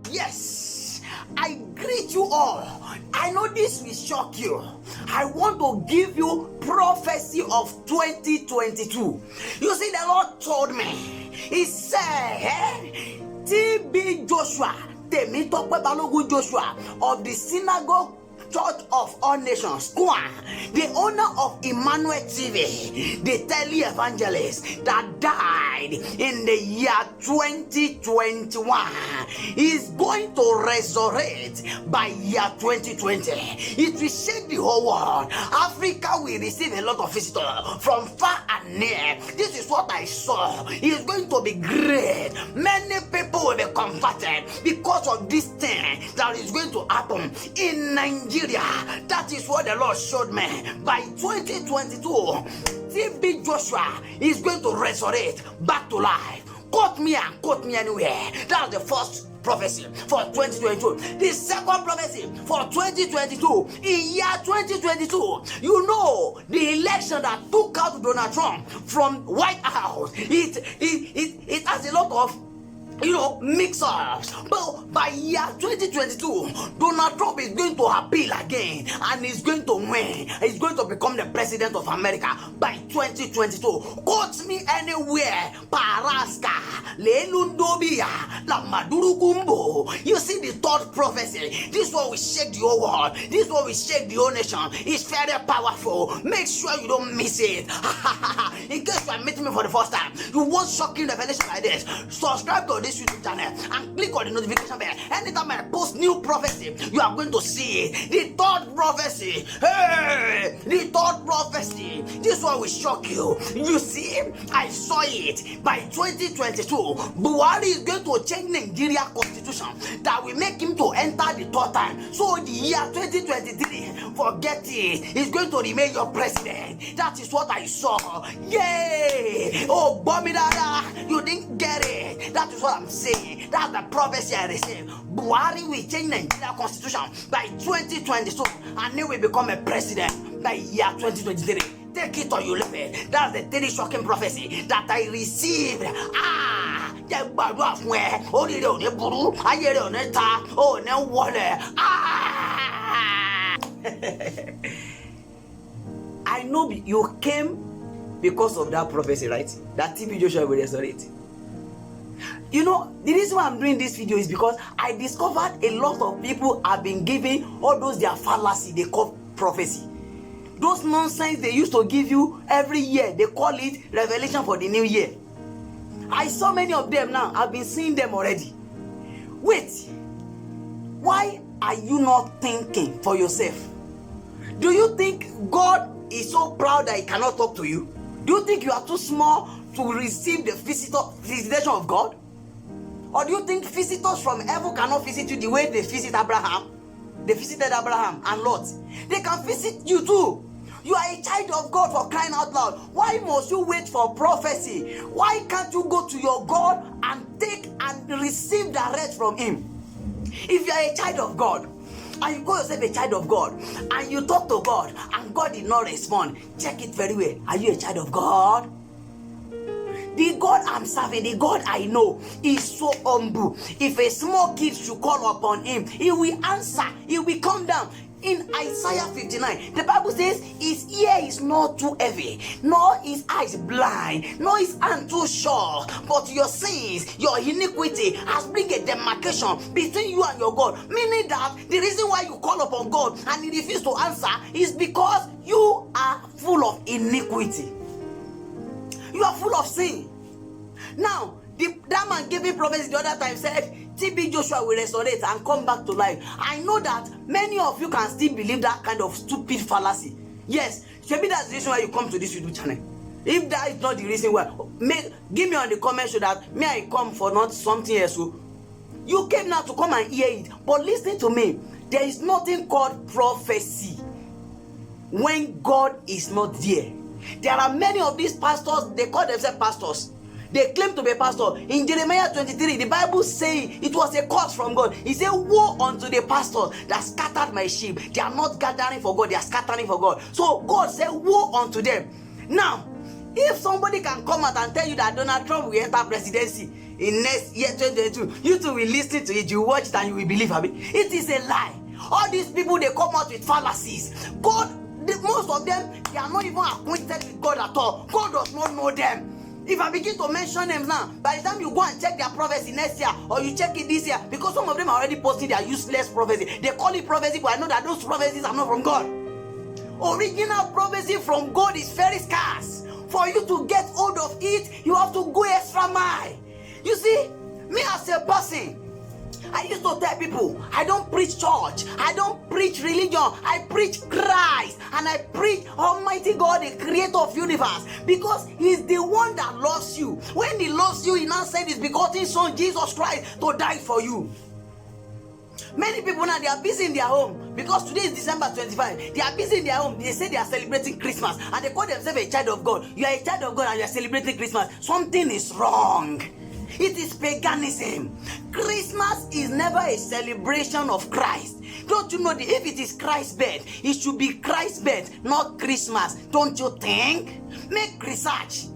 Yes, I greet you all. I know this will shock you. I want to give you prophecy of 2022. You see, the Lord told me, He said, TB Joshua, Temitope Balogun Joshua of the Synagogue Church of All Nations, the owner of Emmanuel TV, the tele-evangelist that died in the year 2021, is going to resurrect by year 2020. It will shake the whole world. Africa will receive a lot of visitors from far and near. This is what I saw. It's going to be great. Many people will be converted because of this thing that is going to happen in Nigeria. That is what the Lord showed me. By 2022, TB Joshua is going to resurrect back to life. Quote me and quote me anywhere. That's the first prophecy for 2022. The second prophecy for 2022, in year 2022, you know, the election that took out Donald Trump from White House, it has a lot of mix-ups. But by year 2022, Donald Trump is going to appeal again and he's going to win. He's going to become the president of America by 2022. Quote me anywhere. Paraska, Lelundobia, Lamadurukumbo. You see the third prophecy. This one will shake the whole world. This one will shake the whole nation. It's very powerful. Make sure you don't miss it. In case you are meeting me for the first time, you want shocking revelation like this, subscribe to this YouTube channel and click on the notification bell. Anytime I post new prophecy, you are going to see it. The third prophecy. Hey, the third prophecy. This one will shock you. You see, I saw it. By 2022, Buhari is going to change Nigeria constitution that will make him to enter the third time. So the year 2023, forget it. He's going to remain your president. That is what I saw. Yay! Oh, Bomidada, you didn't get it. That is what I'm saying. That's the prophecy I received. Buhari will change Nigeria constitution by 2022 and he will become a president by year 2023. Take it or you leave it. That's the third shocking prophecy that I received. I know you came because of that prophecy, right? That TB Joshua will resurrect. You know, the reason why I'm doing this video is because I discovered a lot of people have been giving all those their fallacy they call prophecy. Those nonsense they used to give you every year, they call it revelation for the new year. I saw many of them now. I've been seeing them already. Wait, why are you not thinking for yourself? Do you think God is so proud that he cannot talk to you? Do you think you are too small to receive the visitation of God? Or do you think visitors from heaven cannot visit you the way they visit Abraham? They visited Abraham and Lot. They can visit you too. You are a child of God, for crying out loud. Why must you wait for prophecy? Why can't you go to your God and take and receive direct from him? If you are a child of God and you call yourself a child of God and you talk to God and God did not respond, check it very well. Are you a child of God? The God I'm serving, the God I know, is so humble. If a small kid should call upon him, he will answer. He will come down. In Isaiah 59, the Bible says his ear is not too heavy, nor his eyes blind, nor his hand too short. But your sins, your iniquity has bring a demarcation between you and your God. Meaning that the reason why you call upon God and he refuses to answer is because you are full of iniquity. You are full of sin. Now, that man giving prophecy the other time said TB Joshua will resurrect and come back to life. I know that many of you can still believe that kind of stupid fallacy. Yes, maybe that's the reason why you come to this YouTube channel. If that is not the reason why, give me on the comment so that may I come for not something else. You came now to come and hear it, but listen to me. There is nothing called prophecy when God is not there. There are many of these pastors, they call themselves pastors. They claim to be pastor. In Jeremiah 23, the Bible says it was a curse from God. He said, woe unto the pastors that scattered my sheep. They are not gathering for God, they are scattering for God. So God said, woe unto them. Now, if somebody can come out and tell you that Donald Trump will enter presidency, in next year 2022, you two will listen to it, you watch it, and you will believe it is a lie. All these people, they come out with fallacies. God, most of them, they are not even acquainted with God at all. God does not know them. If I begin to mention them now, by the time you go and check their prophecy next year, or you check it this year, because some of them are already posting their useless prophecy. They call it prophecy, but I know that those prophecies are not from God. Original prophecy from God is very scarce. For you to get hold of it, you have to go extra mile. You see, me as a person, I used to tell people, I don't preach church, I don't preach religion, I preach Christ, and I preach Almighty God, the creator of universe, because He's the one that loves you. When He loves you, He now sent His begotten Son, Jesus Christ, to die for you. Many people now, they are busy in their home, because today is December 25. They are busy in their home. They say they are celebrating Christmas, and they call themselves a child of God. You are a child of God and you are celebrating Christmas. Something is wrong. It is paganism. Christmas is never a celebration of Christ. Don't you know that if it is Christ's birth, it should be Christ's birth, not Christmas? Don't you think? Make research.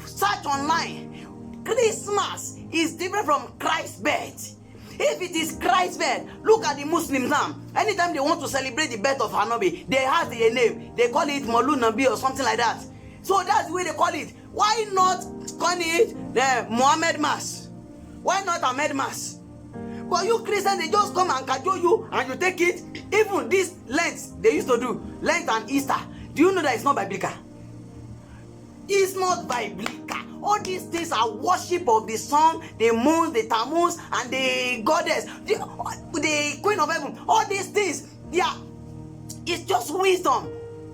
Search online. Christmas is different from Christ's birth. If it is Christ's birth, look at the Muslims now. Anytime they want to celebrate the birth of Hanabi, they have a name. They call it Maulud Nabi or something like that. So that's the way they call it. Why not call it the Muhammad Mass? Why not Ahmed Mass? But you Christians, they just come and cajole you and you take it. Even this Lent, they used to do Lent and Easter. Do you know that it's not biblical? It's not biblical. All these things are worship of the sun, the moon, the Tammuz, and the goddess, the Queen of Heaven. All these things, it's just wisdom.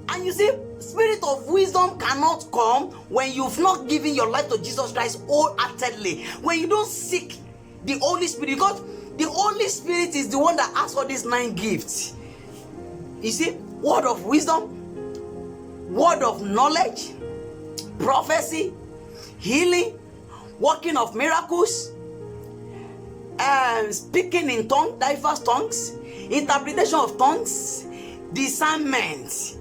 And you see, spirit of wisdom cannot come when you've not given your life to Jesus Christ wholeheartedly. When you don't seek the Holy Spirit, because the Holy Spirit is the one that has all these 9 gifts. You see, word of wisdom, word of knowledge, prophecy, healing, working of miracles, speaking in tongues, diverse tongues, interpretation of tongues, discernment.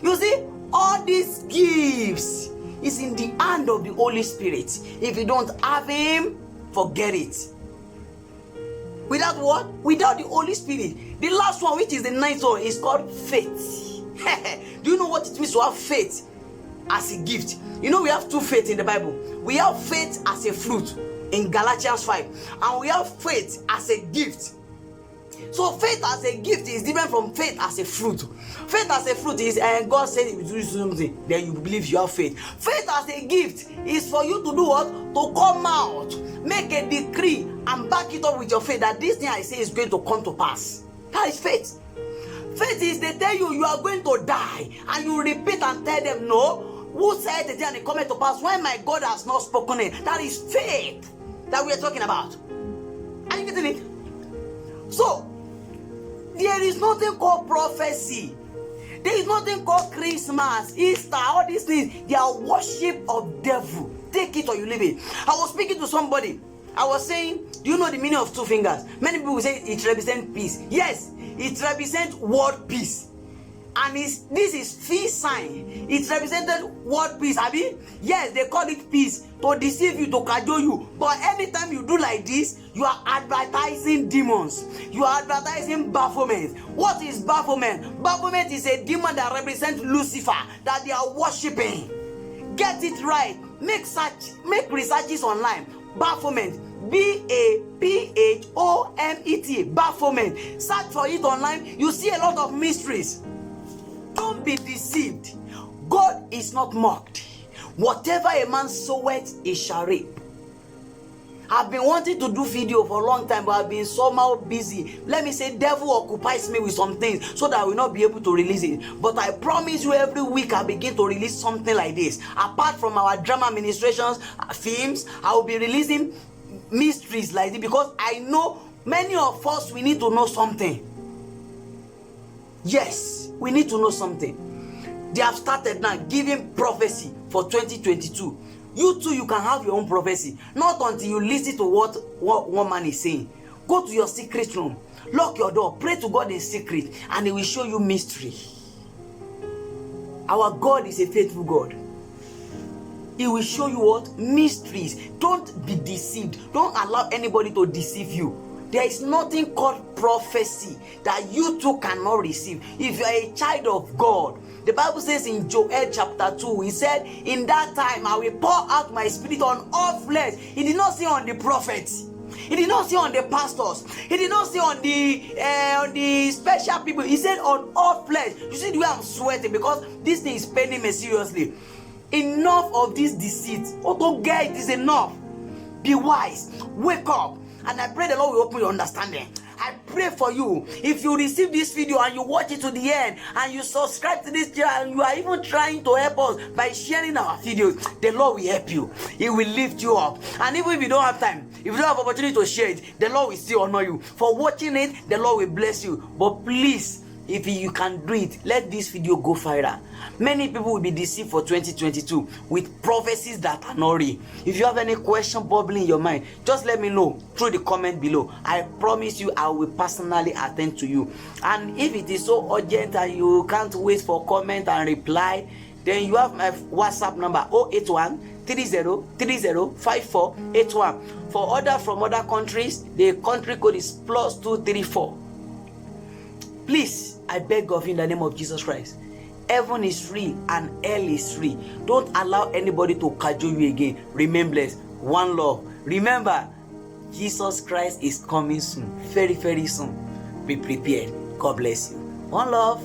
You see, all these gifts is in the hand of the Holy Spirit. If you don't have Him, forget it. Without what? Without the Holy Spirit. The last one, which is the 9th one, is called faith. Do you know what it means to have faith as a gift? You know, we have 2 faiths in the Bible. We have faith as a fruit in Galatians 5, and we have faith as a gift. So faith as a gift is different from faith as a fruit. Faith as a fruit is God said if you do something, then you believe you have faith. Faith as a gift is for you to do what? To come out, make a decree, and back it up with your faith that this thing I say is going to come to pass. That is faith. Faith is they tell you are going to die, and you repeat and tell them, no, who said the thing and it coming to pass when my God has not spoken it? That is faith that we are talking about. Are you getting it? So there is nothing called prophecy. There is nothing called Christmas, Easter, all these things. They are worship of devil. Take it or you leave it. I was speaking to somebody. I was saying, do you know the meaning of 2 fingers? Many people say it represents peace. Yes, it represents world peace. And this is peace sign. It represented word peace. Abi? Yes, they call it peace to deceive you, to cajole you. But anytime you do like this, you are advertising demons. You are advertising Baphomet. What is Baphomet? Baphomet is a demon that represents Lucifer that they are worshiping. Get it right. Make researches online. Baphomet. Baphomet. Baphomet. Search for it online. You see a lot of mysteries. Don't be deceived. God is not mocked. Whatever a man soweth, he shall reap. I've been wanting to do video for a long time, but I've been somehow busy. Let me say, devil occupies me with some things so that I will not be able to release it. But I promise you, every week I begin to release something like this. Apart from our drama ministrations, films, I will be releasing mysteries like this because I know many of us, we need to know something. Yes, we need to know something. They have started now giving prophecy for 2022. You too, you can have your own prophecy. Not until you listen to what one man is saying. Go to your secret room, lock your door, pray to God in secret, and He will show you mystery. Our God is a faithful God. He will show you what? Mysteries. Don't be deceived. Don't allow anybody to deceive you. There is nothing called prophecy that you too cannot receive. If you are a child of God, the Bible says in Joel chapter 2, he said, in that time I will pour out my spirit on all flesh. He did not say on the prophets. He did not say on the pastors. He did not say on the special people. He said on all flesh. You see the way I'm sweating because this thing is paining me seriously. Enough of this deceit. Oh, God, it is enough. Be wise. Wake up. And I pray the Lord will open your understanding. I pray for you. If you receive this video and you watch it to the end and you subscribe to this channel and you are even trying to help us by sharing our videos, the Lord will help you. He will lift you up. And even if you don't have time, if you don't have opportunity to share it, the Lord will still honor you. For watching it, the Lord will bless you. But please, if you can do it, let this video go viral. Many people will be deceived for 2022 with prophecies that are not real. If you have any question bubbling in your mind, just let me know through the comment below. I promise you I will personally attend to you. And if it is so urgent and you can't wait for comment and reply, then you have my WhatsApp number 081 30305481. For order from other countries, the country code is +234. Please, I beg of you in the name of Jesus Christ. Heaven is free and hell is free. Don't allow anybody to cajole you again. Remain blessed. One love. Remember, Jesus Christ is coming soon. Very, very soon. Be prepared. God bless you. One love.